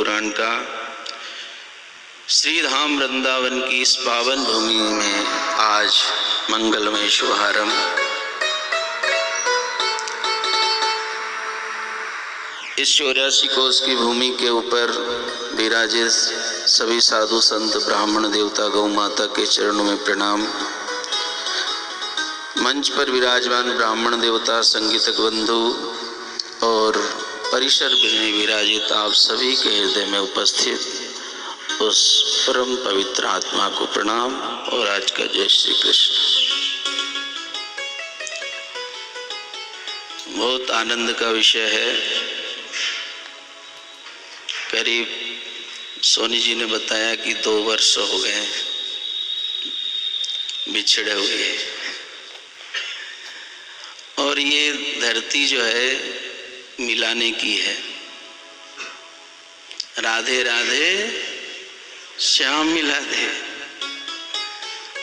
पुराण का श्री धाम वृंदावन की इस पावन भूमि में आज मंगलमय शुभारंभ। इस 84 कोस की भूमि के ऊपर विराजे सभी साधु संत ब्राह्मण देवता गौ माता के चरणों में प्रणाम। मंच पर विराजमान ब्राह्मण देवता, संगीतक बंधु और परिसर में विराजित आप सभी के हृदय में उपस्थित उस परम पवित्र आत्मा को प्रणाम और आज का जय श्री कृष्ण। बहुत आनंद का विषय है। करीब सोनी जी ने बताया कि 2 वर्ष हो गए बिछड़े हुए, और ये धरती जो है मिलाने की है। राधे राधे श्याम मिला दे।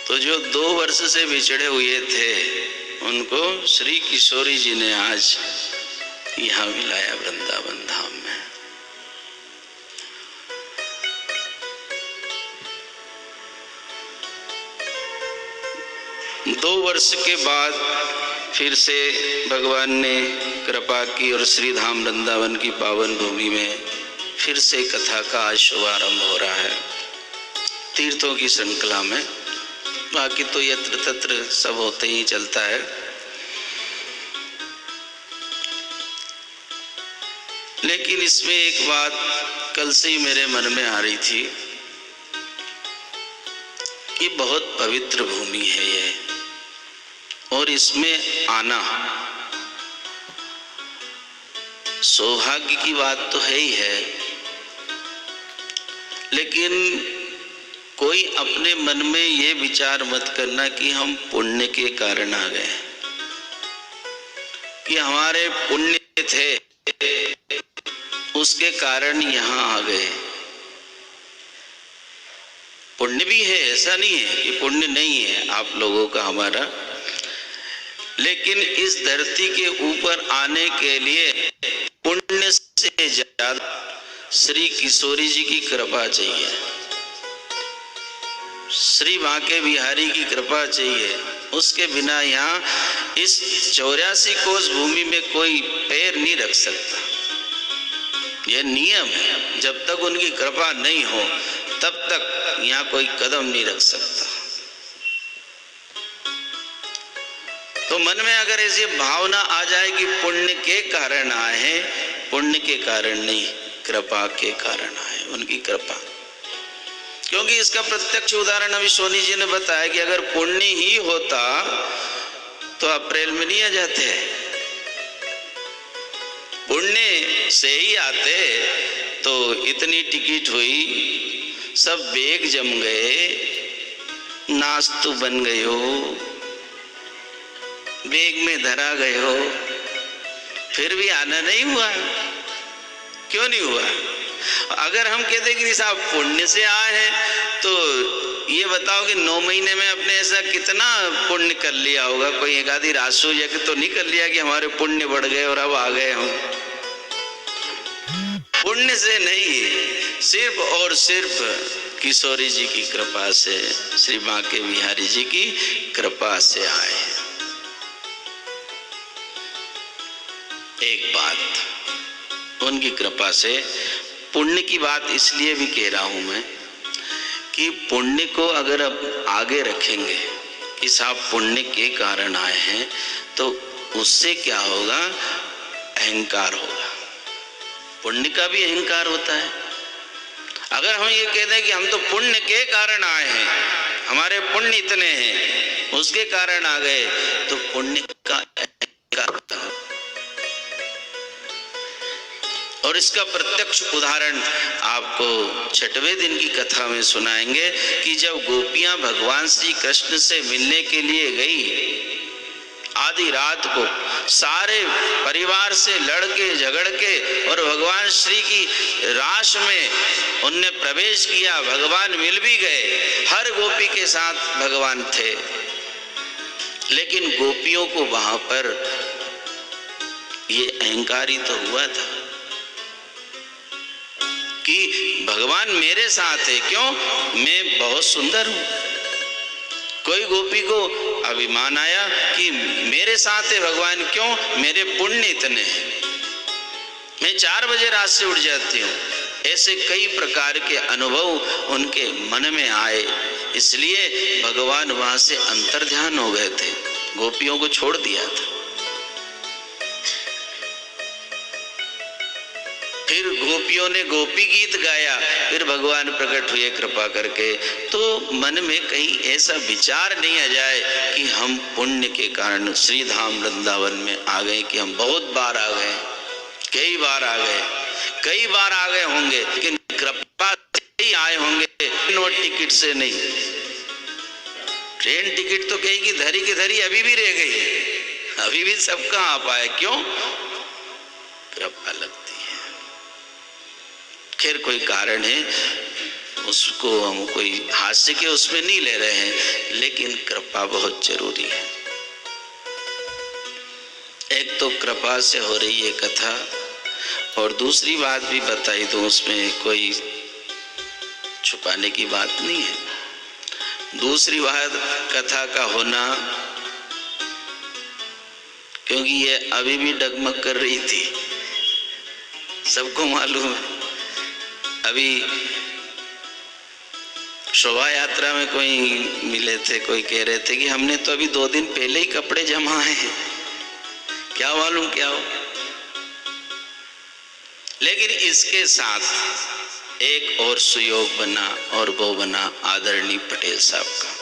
तो जो 2 वर्ष से बिछड़े हुए थे उनको श्री किशोरी जी ने आज यहाँ मिलाया वृंदावन धाम में। दो वर्ष के बाद फिर से भगवान ने कृपा की और श्री धाम वृंदावन की पावन भूमि में फिर से कथा का आज शुभारंभ हो रहा है तीर्थों की श्रृंखला में। बाकी तो यत्र तत्र सब होते ही चलता है। लेकिन इसमें एक बात कल से ही मेरे मन में आ रही थी कि बहुत पवित्र भूमि है ये, और इसमें आना सौभाग्य की बात तो है ही है। लेकिन कोई अपने मन में ये विचार मत करना कि हम पुण्य के कारण आ गए, कि हमारे पुण्य थे उसके कारण यहाँ आ गए। पुण्य भी है, ऐसा नहीं है कि पुण्य नहीं है आप लोगों का हमारा। लेकिन इस धरती के ऊपर आने के लिए पुण्य से ज्यादा श्री किशोरी जी की कृपा चाहिए, श्री बांके बिहारी की कृपा चाहिए। उसके बिना यहाँ इस 84 कोस भूमि में कोई पैर नहीं रख सकता। यह नियम है, जब तक उनकी कृपा नहीं हो तब तक यहाँ कोई कदम नहीं रख सकता। तो मन में अगर ऐसी भावना आ जाए कि पुण्य के कारण आए हैं, पुण्य के कारण नहीं, कृपा के कारण आए, उनकी कृपा। क्योंकि इसका प्रत्यक्ष उदाहरण अभी सोनी जी ने बताया कि अगर पुण्य ही होता तो अप्रैल में नहीं आ जाते, पुण्य से ही आते तो इतनी टिकट हुई, सब बेग जम गए, नास्तु बन गए हो, बेग में धरा गए हो, फिर भी आना नहीं हुआ। क्यों नहीं हुआ? अगर हम कहते कि साहब पुण्य से आए हैं तो ये बताओ कि 9 महीने में अपने ऐसा कितना पुण्य कर लिया होगा। कोई एक आधी राशि यज्ञ तो नहीं कर लिया कि हमारे पुण्य बढ़ गए और अब आ गए हम। पुण्य से नहीं, सिर्फ और सिर्फ किशोरी जी की कृपा से, श्री बांके बिहारी जी की कृपा से आए। एक बात उनकी कृपा से। पुण्य की बात इसलिए भी कह रहा हूं मैं कि पुण्य को अगर अब आगे रखेंगे कि साहब पुण्य के कारण आए हैं, तो उससे क्या होगा? अहंकार होगा। पुण्य का भी अहंकार होता है। अगर हम ये कह दें कि हम तो पुण्य के कारण आए हैं, हमारे पुण्य इतने हैं, उसके कारण आ गए, तो पुण्य का अहंकार होता है। और इसका प्रत्यक्ष उदाहरण आपको 6वें दिन की कथा में सुनाएंगे कि जब गोपियां भगवान श्री कृष्ण से मिलने के लिए गई, आधी रात को सारे परिवार से लड़के झगड़ के और भगवान श्री की रास में उनने प्रवेश किया। भगवान मिल भी गए, हर गोपी के साथ भगवान थे, लेकिन गोपियों को वहां पर ये अहंकार ही तो हुआ था कि भगवान मेरे साथ है, क्यों? मैं बहुत सुंदर हूं। कोई गोपी को अभिमान आया कि मेरे साथ है भगवान, क्यों? मेरे पुण्य इतने हैं, मैं 4 बजे रात से उठ जाती हूँ। ऐसे कई प्रकार के अनुभव उनके मन में आए, इसलिए भगवान वहां से अंतर्ध्यान हो गए थे, गोपियों को छोड़ दिया था। फिर गोपियों ने गोपी गीत गाया, फिर भगवान प्रकट हुए कृपा करके। तो मन में कहीं ऐसा विचार नहीं आ जाए कि हम पुण्य के कारण श्री धाम वृंदावन में आ गए, कि हम बहुत बार आ गए, कई बार आ गए, कई बार आ गए होंगे, लेकिन कृपा से ही आए होंगे, नोट टिकट से नहीं। ट्रेन टिकट तो कहीं की धरी अभी भी रह गई, अभी भी सब कहाँ आ पाए, क्यों? कृपा लगती है। खैर कोई कारण है, उसको हम कोई हास्य के उसमें नहीं ले रहे हैं, लेकिन कृपा बहुत जरूरी है। एक तो कृपा से हो रही है कथा, और दूसरी बात भी बताई दूं, उसमें कोई छुपाने की बात नहीं है। दूसरी बात कथा का होना, क्योंकि ये अभी भी डगमग कर रही थी, सबको मालूम है। अभी शोभा यात्रा में कोई मिले थे, कोई कह रहे थे कि हमने तो अभी 2 दिन पहले ही कपड़े जमाए हैं, क्या मालूम क्या हो। लेकिन इसके साथ एक और सुयोग बना, और वो बना आदरणीय पटेल साहब का।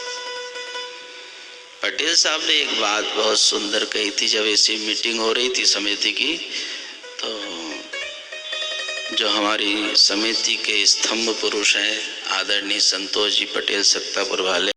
पटेल साहब ने एक बात बहुत सुंदर कही थी, जब ऐसी मीटिंग हो रही थी समिति की, तो जो हमारी समिति के स्तंभ पुरुष हैं आदरणीय संतोष जी पटेल सक्तापुर वाले,